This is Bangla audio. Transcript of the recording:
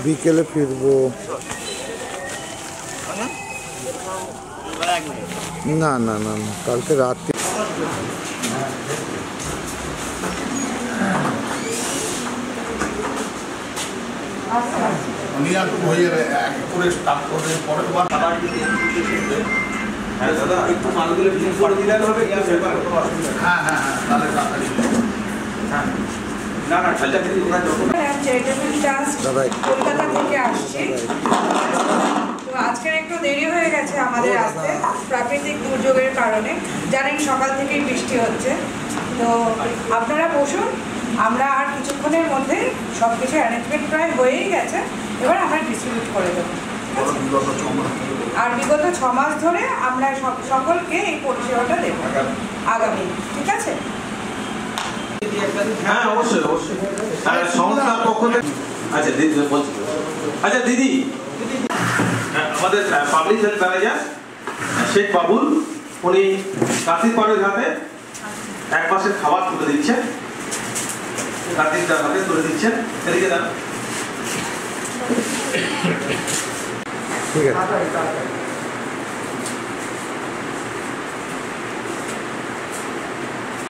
বিকেলে ফিরবো। না না না না, কালকে রাত্রি কলকাতা থেকে আসছি। তো আজকের একটু দেরি হয়ে গেছে আমাদের আসতে, প্রাকৃতিক দুর্যোগের কারণে। জানেন সকাল থেকেই বৃষ্টি হচ্ছে। তো আপনারা বসুন, আমরা আর কিছুক্ষণের মধ্যে সব কিছু অ্যারেঞ্জমেন্ট প্রায় হয়েই গেছে, এবার আমরা ডিস্ট্রিবিউট করে দেবো। আর বিগত 6 মাস ধরে আমরা সকলকে এই পরিষেবাটা দেবো আগামী, ঠিক আছে? হ্যাঁ অবশ্যই অবশ্যই। সংস্থার পক্ষ থেকে আচ্ছা দিদি বলছি, আচ্ছা দিদি আমাদের public health manager Sheikh Babul, উনি কার্তিক পাড়ের হাতে 1 মাসের খাবার তুলে দিচ্ছেন। কার্তিক দার হাতে তুলে দিচ্ছেন, এদিকে দাও। ঠিক আছে।